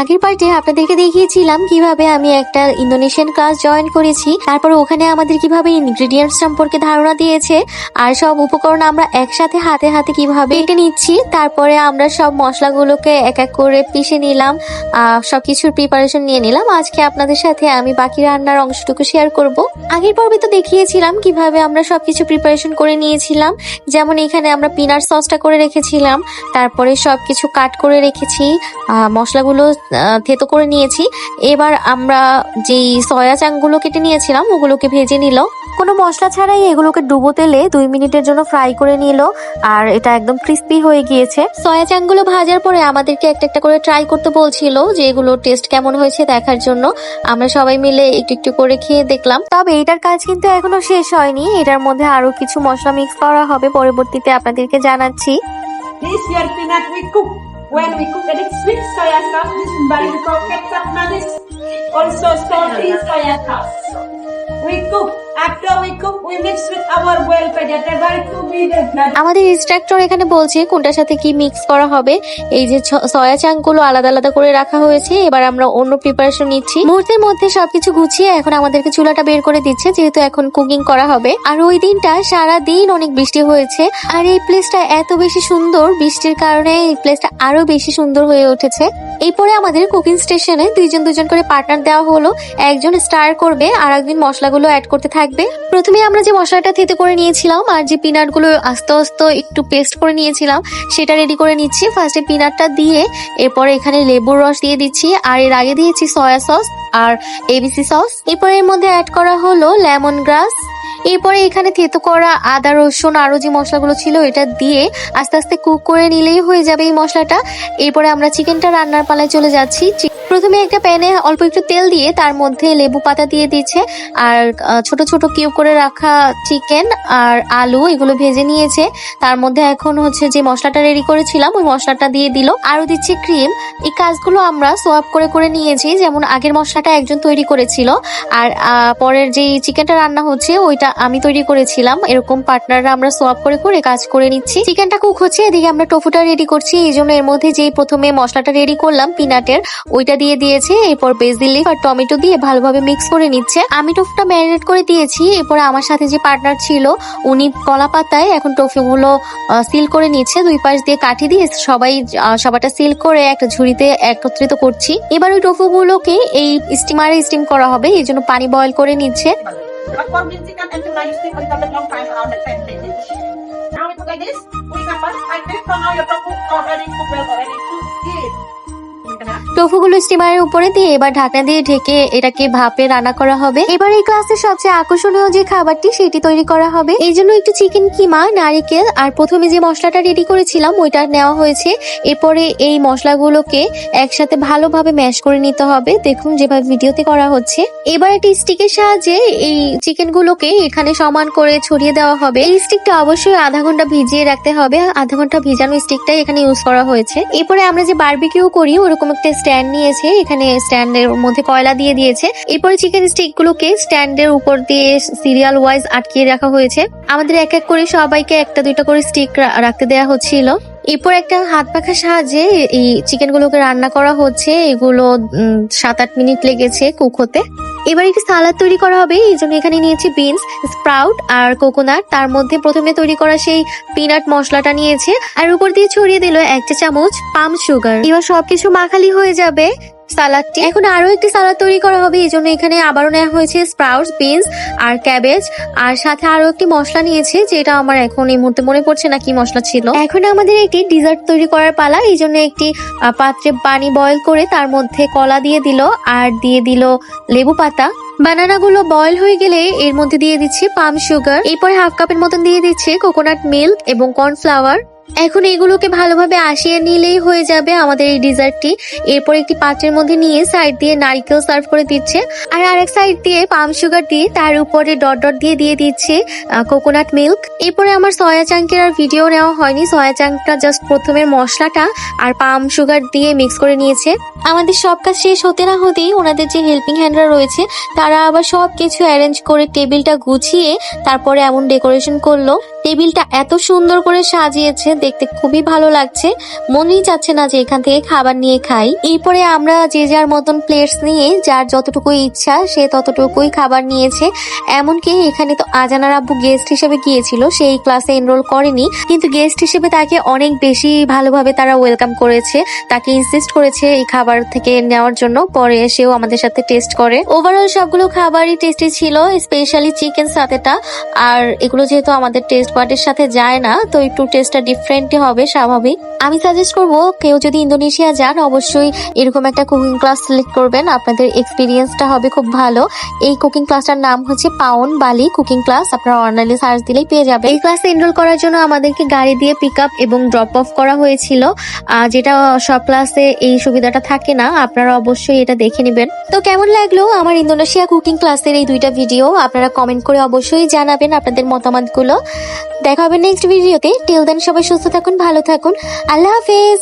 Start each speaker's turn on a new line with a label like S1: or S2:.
S1: আগের পার্টে আপনাদেরকে দেখিয়েছিলাম কিভাবে আমি একটা ইন্দোনেশিয়ান ক্লাস জয়েন করেছি, তারপর ওখানে আমাদের কিভাবে ইনগ্রেডিয়েন্টস সম্পর্কে ধারণা দিয়েছে আর সব উপকরণ আমরা একসাথে হাতে হাতে কিভাবে বেটে নিচ্ছি। তারপরে আমরা সব মশলাগুলোকে এক এক করে পিষে নিলাম, সবকিছুর প্রিপারেশন নিয়ে নিলাম। আজকে আপনাদের সাথে আমি বাকি রান্নার অংশটুকু শেয়ার করব। আগের পর্বে তো দেখিয়েছিলাম কিভাবে আমরা সবকিছু প্রিপারেশন করে নিয়েছিলাম, যেমন এখানে আমরা পিনাট সসটা করে রেখেছিলাম, তারপরে সবকিছু কাট করে রেখেছি, মশলাগুলো থেতো করে নিয়েছি। এবার আমরা যেই সয়া চাংগুলো কেটে নিয়েছিলাম ওগুলোকে ভেজে নিল, কোনো মশলা ছাড়াই এগুলোকে ডুবো তেলে 2 মিনিটের জন্য ফ্রাই করে নিল, আর এটা একদম ক্রিস্পি হয়ে গিয়েছে। সয়া চাংগুলো ভাজার পরে আমাদেরকে একটা একটা করে ট্রাই করতে বলছিল যে এগুলো টেস্ট কেমন হয়েছে দেখার জন্য। আমরা সবাই মিলে একটু একটু করে খেয়ে দেখলাম। তবে এটার কাজ কিন্তু এখনো শেষ হয়নি, এটার মধ্যে আরো কিছু মশলা মিক্স করা হবে, পরবর্তীতে আপনাদেরকে জানাচ্ছি।
S2: This your peanut we cook. When we cook it, it's sweet soya sauce. This is very ketchup manis. Also salty soya sauce. We cook. After we cook, we mix with our boiled vegetable to be the
S1: আমাদের instructor এখানে বলছে কোনটার সাথে কি mix করা হবে। এই যে সয়া চাংগুলো আলাদা আলাদা করে রাখা হয়েছে, এবার আমরা অন্য প্রিপারেশন নিচ্ছি। মুহূর্তের মধ্যে সবকিছু গুছিয়ে এখন আমাদেরকে চুলাটা বের করে দিচ্ছে, যেহেতু এখন কুকিং করা হবে। আর ওই দিনটা সারা দিন অনেক বৃষ্টি হয়েছে, আর এই প্লেসটা এত বেশি সুন্দর, বৃষ্টির কারণে এই প্লেসটা আরো বেশি সুন্দর হয়ে উঠেছে। এরপরে আমাদের কুকিং স্টেশনে দুজন করে পার্টনার দেওয়া হলো, একজন স্টার করবে আর একদিন মশলাগুলো অ্যাড করতে থাকবে। প্রথমে আমরা যে মশলাটা থেতে করে নিয়েছিলাম আর যে পিনাট গুলো আস্তে আস্তে একটু পেস্ট করে নিয়েছিলাম সেটা রেডি করে নিচ্ছি। ফার্স্টে পিনাটটা দিয়ে এরপরে এখানে লেবুর রস দিয়ে দিচ্ছি, আর এর আগে দিয়েছি সয়া সস আর এবিসি সস। এরপরে এর মধ্যে অ্যাড করা হলো লেমন গ্রাস। এরপরে এখানে থেতো করা আদা রসুন আরো যে মশলাগুলো ছিল এটা দিয়ে আস্তে আস্তে কুক করে নিলেই হয়ে যাবে এই মশলাটা। এরপরে আমরা চিকেনটা রান্নার পালায় চলে যাচ্ছি। প্রথমে একটা প্যানে অল্প একটু তেল দিয়ে তার মধ্যে লেবু পাতা দিয়ে দিচ্ছে, আর ছোট ছোট কিউব করে রাখা চিকেন আর আলু এগুলো ভেজে নিয়েছে। তার মধ্যে এখন হচ্ছে যে মশলাটা রেডি করেছিলাম ওই মশলাটা দিয়ে দিল, আরো দিচ্ছে ক্রিম। এই কাজগুলো আমরা সোয়াপ করে করে নিয়েছি, যেমন আগের মশলাটা একজন তৈরি করেছিল আর পরের যে চিকেনটা রান্না হচ্ছে ওইটা আমি তৈরি করেছিলাম। এরকম পার্টনাররা আমরা সোয়াপ করে করে কাজ করে নিচ্ছি। চিকেনটা কুক হচ্ছে, এদিকে আমরা টোফুটা রেডি করছি। এই জন্য এর মধ্যে যে প্রথমে মশলাটা রেডি করলাম পিনাটের ওইটা দিয়ে দিয়েছে, এরপর বেসিল লিফ আর টমেটো দিয়ে ভালোভাবে মিক্স করে নিচ্ছে। আমি টোফুটা ম্যারিনেট করে দিয়েছি। এরপর আমার সাথে যে পার্টনার ছিল উনি কলা পাতায় এখন টোফুগুলো সিল করে নিচ্ছে, 2 পাশ দিয়ে কাঠি দিয়ে সবাই সবাটা সিল করে একটা ঝুড়িতে একত্রিত করছি। এবার ওই টোফুগুলোকে এই স্টিমারে স্টিম করা হবে, এই জন্য পানি বয়ল করে নিচ্ছে।
S2: But for the chicken and tuna, you stick a little bit long time around the same thing. Now we put like this. We can put like this. So now your tofu already cooked well already. To eat.
S1: টোফুগুলো স্টিমারের উপরে দিয়ে এবার ঢাকনা দিয়ে ঢেকে এটাকে ভাপে রান্না করা হবে। এবার এই ক্লাসের সবচেয়ে আকর্ষণীয় যে খাবারটি সেটি তৈরি করা হবে। এই জন্য একটু চিকেন কিমা, নারিকেল আর প্রথমে যে মশলাটা রেডি করেছিলাম ওইটা নেওয়া হয়েছে। এরপরে এই মশলাগুলোকে একসাথে ভালোভাবে ম্যাশ করে নিতে হবে, দেখুন যেভাবে ভিডিওতে করা হচ্ছে। এবার একটি স্টিকের সাহায্যে এই চিকেন গুলোকে এখানে সমান করে ছড়িয়ে দেওয়া হবে। এই স্টিকটা অবশ্যই আধা ঘন্টা ভিজিয়ে রাখতে হবে, আধা ঘন্টা ভিজানো স্টিকটাই এখানে ইউজ করা হয়েছে। এরপরে আমরা যে বারবিকিউ করি ওরকম একটা স্ট্যান্ড নিয়েছে, এখানে স্ট্যান্ডের মধ্যে কয়লা দিয়ে দিয়েছে। এরপরে চিকেন স্টিক গুলোকে স্ট্যান্ডের উপর দিয়ে সিরিয়াল ওয়াইজ আটকিয়ে রাখা হয়েছে। আমাদের এক এক করে সবাইকে একটা দুইটা করে স্টিক রাখতে দেওয়া হচ্ছিল। এরপর একটা হাত পাখার সাহায্যে এই চিকেন গুলোকে রান্না করা হচ্ছে। এগুলো 7-8 মিনিট লেগেছে কুক হতে। এবার একটি সালাদ তৈরি করা হবে, এই জন্য এখানে নিয়েছি বিনস, স্প্রাউট আর কোকোনাট। তার মধ্যে প্রথমে তৈরি করা সেই পিনাট মশলাটা নিয়েছে, আর উপর দিয়ে ছড়িয়ে দিল 1 চা চামচ পাম সুগার। এবার সবকিছু মাখালি হয়ে যাবে সালাদটি। এখন আরো একটি সালাদ তৈরি করা হবে, এই জন্য এখানে আবারও নেওয়া হয়েছে স্প্রাউটস, বিনস আর ক্যাবেজ, আর সাথে আরো একটি মশলা নিয়েছে যেটা আমার এখন এই মুহূর্তে মনে পড়ছে না কি মশলা ছিল। এখন আমাদের একটি ডিজার্ট তৈরি করার পালা, এই জন্য একটি পাত্রে পানি বয়ল করে তার মধ্যে কলা দিয়ে দিল আর দিয়ে দিল লেবু পাতা। বানানা গুলো বয়ল হয়ে গেলে এর মধ্যে দিয়ে দিচ্ছে পাম সুগার। এরপরে হাফ কাপের মতন দিয়ে দিচ্ছে কোকোনাট মিল্ক এবং কর্নফ্লাওয়ার। এখন এগুলোকে ভালোভাবে আসিয়ে নিলেই হয়ে যাবে আমাদের এই ডিজার্টটি। এরপর একটি পাত্রের মধ্যে নিয়ে সাইড দিয়ে নারকেল সার্ভ করে দিচ্ছে, আর আরেক সাইড দিয়ে পাম সুগার দিয়ে তার উপরে ডট ডট দিয়ে দিয়ে দিচ্ছে কোকোনাট মিল্ক। এরপরে আমার সয়া চাঙ্কের আর ভিডিও নেওয়া হয়নি, সয়া চাঙ্কটা জাস্ট প্রথমে মশলাটা আর পাম সুগার দিয়ে মিক্স করে নিয়েছে। আমাদের সব কাজ শেষ হতে না হতেই ওনাদের যে হেল্পিং হ্যান্ডরা রয়েছে তারা আবার সব কিছু অ্যারেঞ্জ করে টেবিলটা গুছিয়ে তারপরে এমন ডেকোরেশন করলো। টেবিলটা এত সুন্দর করে সাজিয়েছে, দেখতে খুবই ভালো লাগছে। মনেই যাচ্ছে না যে এখান থেকে খাবার নিয়ে খাই। এরপরে আমরা যে যার মতন প্লেটস নিয়ে যার যতটুকু ইচ্ছা সে ততটুকুই খাবার নিয়েছে। এমনকি এখানে তো আজানার আব্বু গেস্ট হিসেবে গিয়েছিল, সেই ক্লাসে এনরোল করেনি, কিন্তু গেস্ট হিসেবে তাকে অনেক বেশি ভালোভাবে তারা ওয়েলকাম করেছে, তাকে ইনসিস্ট করেছে এই খাবার থেকে নেওয়ার জন্য। পরে এসেও আমাদের সাথে টেস্ট করে। ওভারঅল সবগুলো খাবারই টেস্টি ছিল, স্পেশালি চিকেন সাতেটা। আর এগুলো যেহেতু আমাদের টেস্ট বাডের সাথে যায় না, তো একটু টেস্টটা ডিফারেন্টই হবে স্বাভাবিক। আমি সাজেস্ট করব কেউ যদি ইন্দোনেশিয়া যান অবশ্যই এরকম একটা কুকিং ক্লাস সিলেক্ট করবেন, আপনাদের এক্সপিরিয়েন্সটা হবে খুব ভালো। এই কুকিং ক্লাসটার নাম হচ্ছে পাউন বালি কুকিং ক্লাস, আপনারা অনলাইনে সার্চ দিলেই পেয়ে যাবেন। এই ক্লাসে এনরোল করার জন্য আমাদেরকে গাড়ি দিয়ে পিক আপ এবং ড্রপ অফ করা হয়েছিল, যেটা সব ক্লাসে এই সুবিধাটা থাকে না, আপনারা অবশ্যই এটা দেখে নেবেন। তো কেমন লাগলো আমার ইন্দোনেশিয়া কুকিং ক্লাসের এই দুইটা ভিডিও, আপনারা কমেন্ট করে অবশ্যই জানাবেন আপনাদের মতামতগুলো। দেখা হবে নেক্সট ভিডিওতে। টিল দেন সবাই সুস্থ থাকুন, ভালো থাকুন, আল্লাহ হাফেজ।